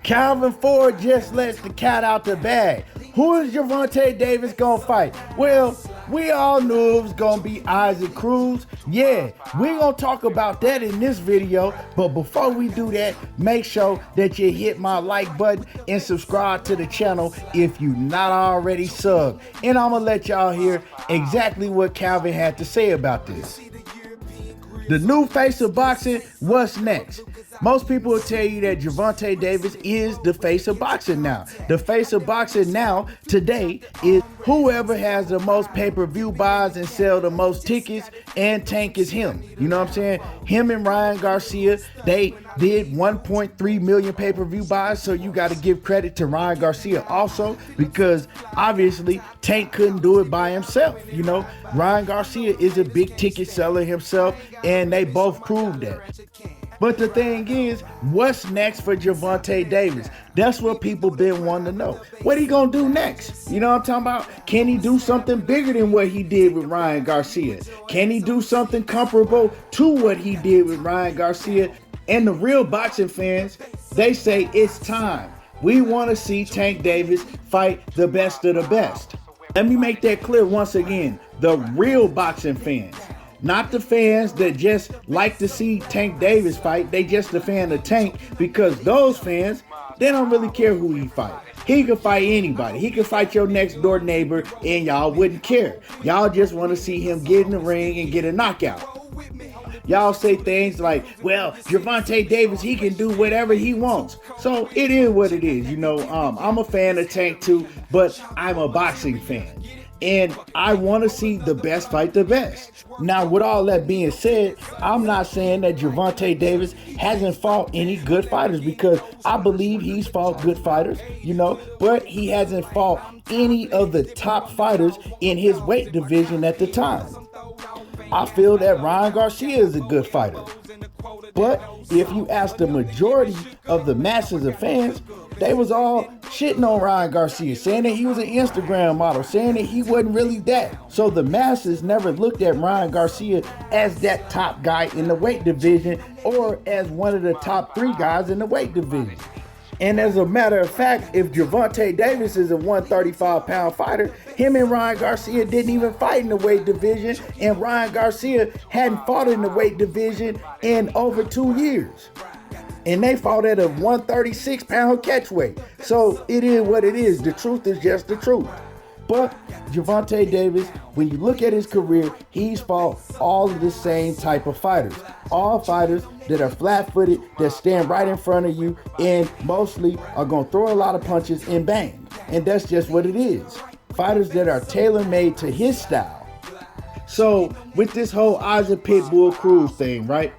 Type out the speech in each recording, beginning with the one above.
Calvin Ford just lets the cat out the bag. Who is Gervonta Davis gonna fight? Well, we all knew it was gonna be Isaac Cruz. Yeah, we're gonna talk about that in this video. But before we do that, make sure that you hit my like button and subscribe to the channel if you not already subbed. And I'm gonna let y'all hear exactly what Calvin had to say about this. The new face of boxing, what's next? Most people will tell you that Gervonta Davis is the face of boxing now. The face of boxing now, today, is whoever has the most pay-per-view buys and sell the most tickets, and Tank is him. You know what I'm saying? Him and Ryan Garcia, they did 1.3 million pay-per-view buys, so you got to give credit to Ryan Garcia also, because obviously Tank couldn't do it by himself. You know, Ryan Garcia is a big ticket seller himself, and they both proved that. But the thing is, what's next for Gervonta Davis? That's what people been wanting to know. What he gonna do next? You know what I'm talking about? Can he do something bigger than what he did with Ryan Garcia? Can he do something comparable to what he did with Ryan Garcia? And the real boxing fans, they say it's time. We want to see Tank Davis fight the best of the best. Let me make that clear once again. The real boxing fans. Not the fans that just like to see Tank Davis fight. They just a fan of Tank, because those fans, they don't really care who he fight. He could fight anybody. He could fight your next door neighbor and y'all wouldn't care. Y'all just want to see him get in the ring and get a knockout. Y'all say things like, well, Gervonta Davis, he can do whatever he wants. So it is what it is. You know, I'm a fan of Tank too, but I'm a boxing fan. And I want to see the best fight the best. Now, with all that being said, I'm not saying that Gervonta Davis hasn't fought any good fighters, because I believe he's fought good fighters, you know, but he hasn't fought any of the top fighters in his weight division at the time. I feel that Ryan Garcia is a good fighter. But if you ask the majority of the masses of fans, they was all shitting on Ryan Garcia, saying that he was an Instagram model, saying that he wasn't really that. So the masses never looked at Ryan Garcia as that top guy in the weight division, or as one of the top 3 guys in the weight division. And as a matter of fact, if Gervonta Davis is a 135-pound fighter, him and Ryan Garcia didn't even fight in the weight division, and Ryan Garcia hadn't fought in the weight division in over 2 years. And they fought at a 136-pound catchweight. So it is what it is. The truth is just the truth. But Gervonta Davis, when you look at his career, he's fought all of the same type of fighters. All fighters that are flat-footed, that stand right in front of you, and mostly are going to throw a lot of punches and bang. And that's just what it is. Fighters that are tailor-made to his style. So with this whole Isaac Pitbull Cruz thing, right?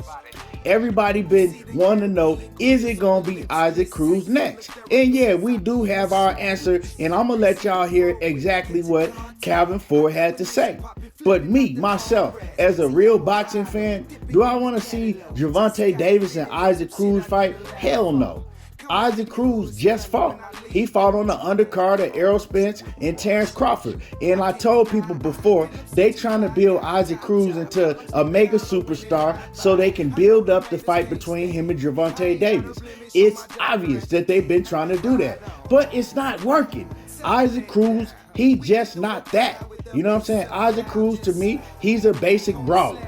Everybody been wanting to know, is it going to be Isaac Cruz next? And yeah, we do have our answer, and I'm going to let y'all hear exactly what Calvin Ford had to say. But me, myself, as a real boxing fan, do I want to see Gervonta Davis and Isaac Cruz fight? Hell no. Isaac Cruz just fought. He fought on the undercard of Errol Spence and Terrence Crawford. And I told people before, they trying to build Isaac Cruz into a mega superstar so they can build up the fight between him and Gervonta Davis. It's obvious that they've been trying to do that, but it's not working. Isaac Cruz, he just not that. You know what I'm saying? Isaac Cruz, to me, he's a basic brawler.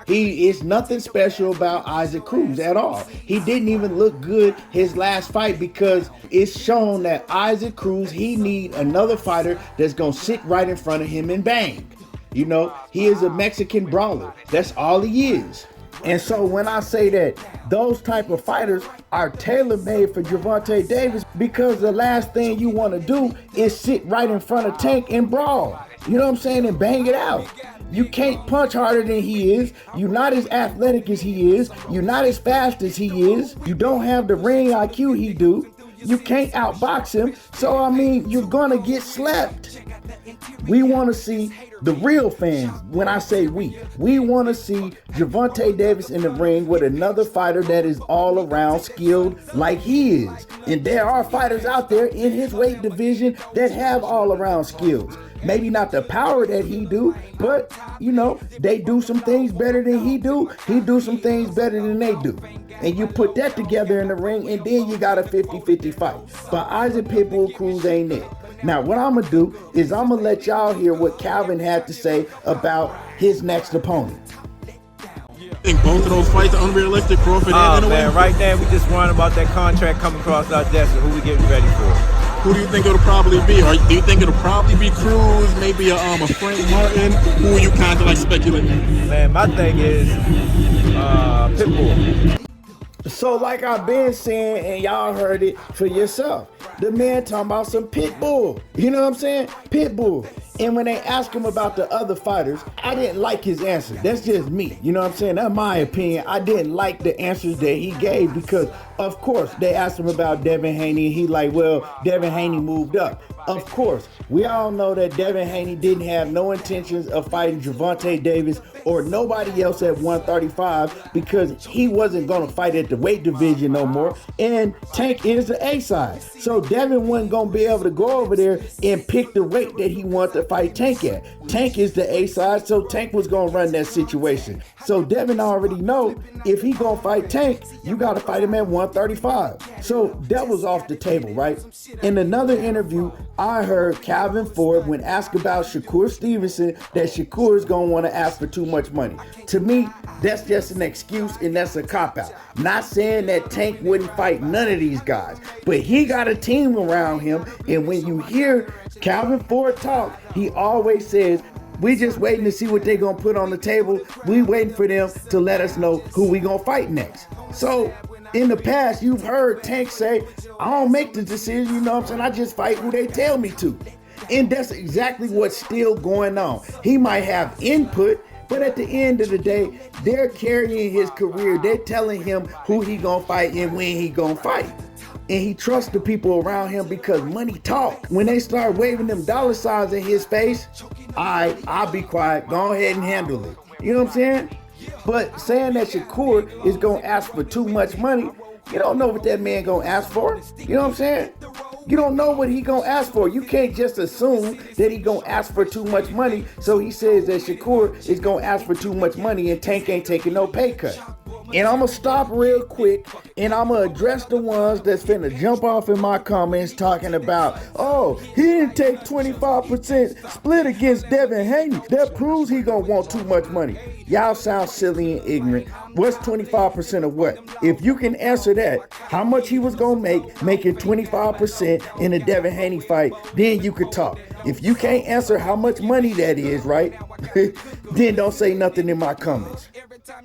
He is nothing special about Isaac Cruz at all. He didn't even look good his last fight, because it's shown that Isaac Cruz, he need another fighter that's going to sit right in front of him and bang. You know, he is a Mexican brawler. That's all he is. And so when I say that those type of fighters are tailor-made for Gervonta Davis, because the last thing you want to do is sit right in front of Tank and brawl. You know what I'm saying? And bang it out. You can't punch harder than he is. You're not as athletic as he is. You're not as fast as he is. You don't have the ring IQ he do. You can't outbox him. So, I mean, you're going to get slept. We want to see the real fans. When I say we want to see Gervonta Davis in the ring with another fighter that is all around skilled like he is. And there are fighters out there in his weight division that have all-around skills. Maybe not the power that he do, but, they do some things better than he do. He do some things better than they do. And you put that together in the ring, and then you got a 50-50 fight. But Isaac Pitbull Cruz ain't it. Now, what I'm going to do is I'm going to let y'all hear what Calvin had to say about his next opponent. I think both of those fights are unrealistic, Crawford and man, right now we just worrying about that contract coming across our desk and who we getting ready for. Who do you think it'll probably be? Or do you think it'll probably be Cruz, maybe a Frank Martin? Who are you kind of like speculating? Man, my thing is Pitbull. So like I've been saying, and y'all heard it for yourself, the man talking about some Pitbull. You know what I'm saying? Pitbull. And when they ask him about the other fighters, I didn't like his answer. That's just me. You know what I'm saying? That's my opinion. I didn't like the answers that he gave because, of course, they asked him about Devin Haney, and he like, well, Devin Haney moved up. Of course, we all know that Devin Haney didn't have no intentions of fighting Gervonta Davis or nobody else at 135 because he wasn't going to fight at the weight division no more. And Tank is the A side. So Devin wasn't going to be able to go over there and pick the weight that he wanted to fight Tank at. Tank is the A side, so Tank was going to run that situation. So Devin already know if he going to fight Tank, you got to fight him at 135. So that was off the table, right? In another interview, I heard Calvin Ford, when asked about Shakur Stevenson, that Shakur is going to want to ask for too much money. To me, that's just an excuse and that's a cop-out. Not saying that Tank wouldn't fight none of these guys, but he got a team around him, and when you hear Calvin Ford talk, he always says, we just waiting to see what they going to put on the table. We waiting for them to let us know who we going to fight next. So in the past, you've heard Tank say, I don't make the decision, you know what I'm saying? I just fight who they tell me to. And that's exactly what's still going on. He might have input, but at the end of the day, they're carrying his career. They're telling him who he gonna fight and when he gonna fight. And he trusts the people around him because money talk. When they start waving them dollar signs in his face, I'll be quiet. Go ahead and handle it. You know what I'm saying? But saying that Shakur is going to ask for too much money, you don't know what that man going to ask for. You know what I'm saying? You don't know what he going to ask for. You can't just assume that he going to ask for too much money. So he says that Shakur is going to ask for too much money and Tank ain't taking no pay cut. And I'm going to stop real quick and I'm going to address the ones that's finna jump off in my comments talking about, oh, he didn't take 25% split against Devin Haney. That proves he going to want too much money. Y'all sound silly and ignorant. What's 25% of what? If you can answer that, how much he was going to making 25% in a Devin Haney fight, then you could talk. If you can't answer how much money that is, right, then don't say nothing in my comments.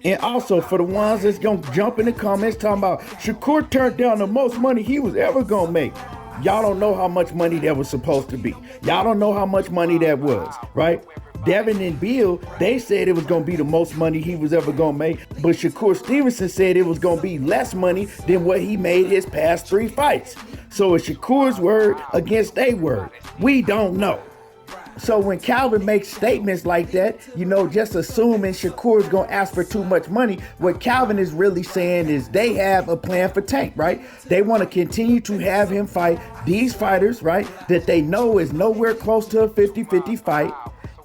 And also, for the ones that's going to jump in the comments talking about Shakur turned down the most money he was ever going to make. Y'all don't know how much money that was supposed to be. Y'all don't know how much money that was, right? Devin and Bill, they said it was going to be the most money he was ever going to make. But Shakur Stevenson said it was going to be less money than what he made his past 3 fights. So it's Shakur's word against their word. We don't know. So when Calvin makes statements like that, just assuming Shakur is going to ask for too much money, what Calvin is really saying is they have a plan for Tank, right? They want to continue to have him fight these fighters, right, that they know is nowhere close to a 50-50 fight.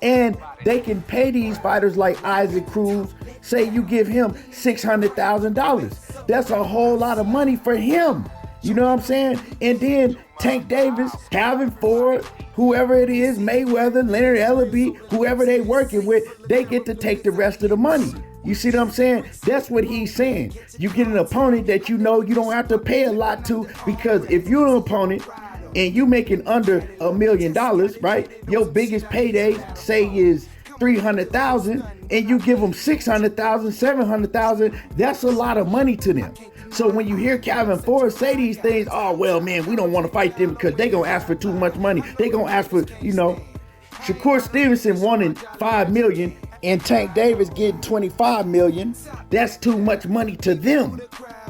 And they can pay these fighters like Isaac Cruz, say you give him $600,000. That's a whole lot of money for him. You know what I'm saying? And then Tank Davis, Calvin Ford, whoever it is, Mayweather, Leonard Ellaby, whoever they working with, they get to take the rest of the money. You see what I'm saying? That's what he's saying. You get an opponent that you know you don't have to pay a lot to, because if you're an opponent and you making under $1 million, right? Your biggest payday, say, is $300,000, and you give them $600,000, $700,000. That's a lot of money to them. So when you hear Calvin Ford say these things, oh, well, man, we don't want to fight them because they going to ask for too much money. They going to ask for, Shakur Stevenson wanting $5 million and Tank Davis getting $25 million. That's too much money to them,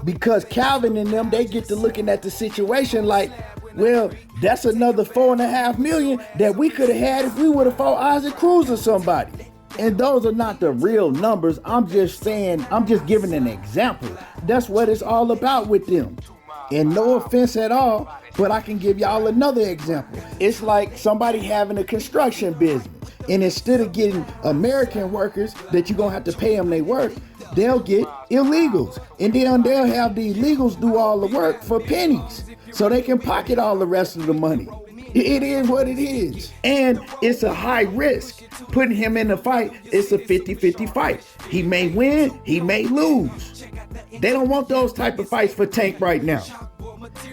because Calvin and them, they get to looking at the situation like, well, that's another $4.5 million that we could have had if we would have fought Isaac Cruz or somebody. And those are not the real numbers. I'm just saying, I'm just giving an example. That's what it's all about with them. And no offense at all, but I can give y'all another example. It's like somebody having a construction business, and instead of getting American workers that you're gonna have to pay them their work, they'll get illegals, and then they'll have the illegals do all the work for pennies so they can pocket all the rest of the money. It is what it is. And it's a high risk. Putting him in the fight, it's a 50-50 fight. He may win, he may lose. They don't want those type of fights for Tank right now.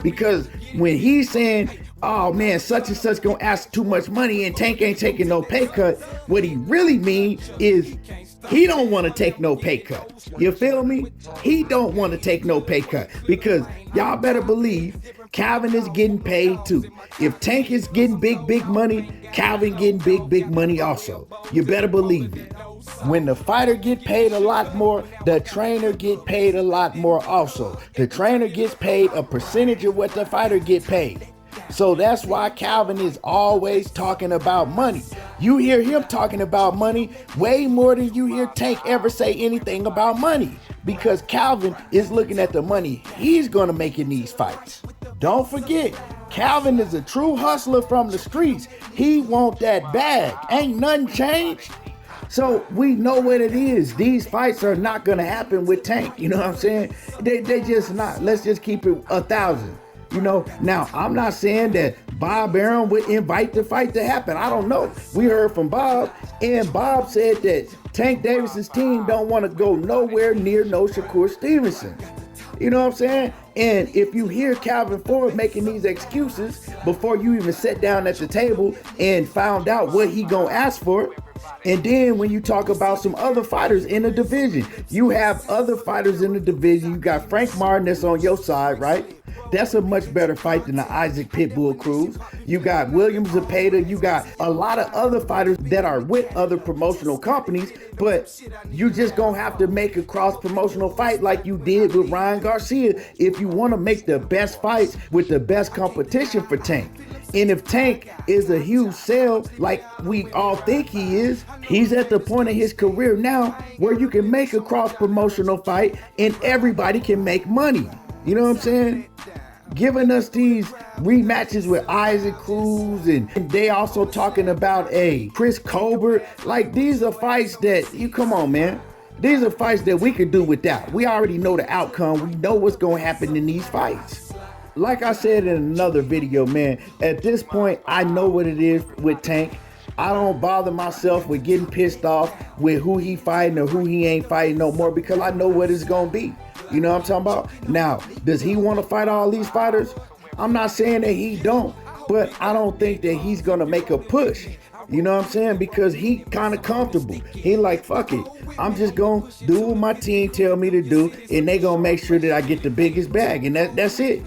Because when he's saying, oh man, such and such gonna ask too much money and Tank ain't taking no pay cut, what he really means is he don't want to take no pay cut. You feel me? He don't want to take no pay cut, because y'all better believe Calvin is getting paid too. If Tank is getting big money, Calvin getting big money also. You better believe it. When the fighter get paid a lot more, the trainer get paid a lot more also. The trainer gets paid a percentage of what the fighter get paid. So that's why Calvin is always talking about money. You hear him talking about money way more than you hear Tank ever say anything about money, because Calvin is looking at the money he's gonna make in these fights. Don't forget, Calvin is a true hustler from the streets. He want that bag. Ain't nothing changed. So we know what it is. These fights are not gonna happen with Tank. You know what I'm saying? They just not. Let's just keep it 1,000. You know, now I'm not saying that Bob Arum would invite the fight to happen. I don't know. We heard from Bob, and Bob said that Tank Davis's team don't want to go nowhere near no Shakur Stevenson. You know what I'm saying? And if you hear Calvin Ford making these excuses before you even sat down at the table and found out what he gonna ask for, and then when you talk about some other fighters in the division, you have other fighters in the division. You got Frank Martin that's on your side, right? That's a much better fight than the Isaac Pitbull Cruz. You got William Zepeda. You got a lot of other fighters that are with other promotional companies, but you just gonna have to make a cross-promotional fight like you did with Ryan Garcia if you want to make the best fights with the best competition for Tank. And if Tank is a huge sell like we all think he is, he's at the point of his career now where you can make a cross-promotional fight and everybody can make money. You know what I'm saying? Giving us these rematches with Isaac Cruz, and they also talking about a Chris Colbert. Like, these are fights that, come on, man. These are fights that we could do without. We already know the outcome. We know what's going to happen in these fights. Like I said in another video, man, at this point, I know what it is with Tank. I don't bother myself with getting pissed off with who he fighting or who he ain't fighting no more, because I know what it's going to be. You know what I'm talking about? Now, does he want to fight all these fighters? I'm not saying that he don't, but I don't think that he's going to make a push. You know what I'm saying? Because he kind of comfortable. He like, fuck it. I'm just going to do what my team tell me to do, and they going to make sure that I get the biggest bag, and that's it.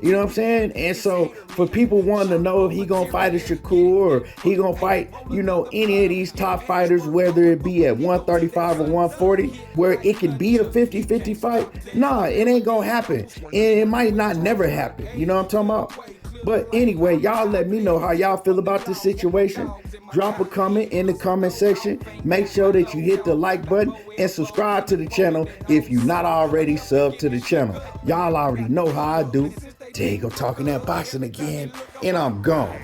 You know what I'm saying? And so for people wanting to know if he gonna fight a Shakur or he gonna fight, you know, any of these top fighters, whether it be at 135 or 140, where it can be a 50-50 fight, nah, it ain't gonna happen. And it might not never happen. You know what I'm talking about? But anyway, y'all let me know how y'all feel about this situation. Drop a comment in the comment section. Make sure that you hit the like button and subscribe to the channel if you're not already subbed to the channel. Y'all already know how I do. There you go, talking that boxing again, and I'm gone.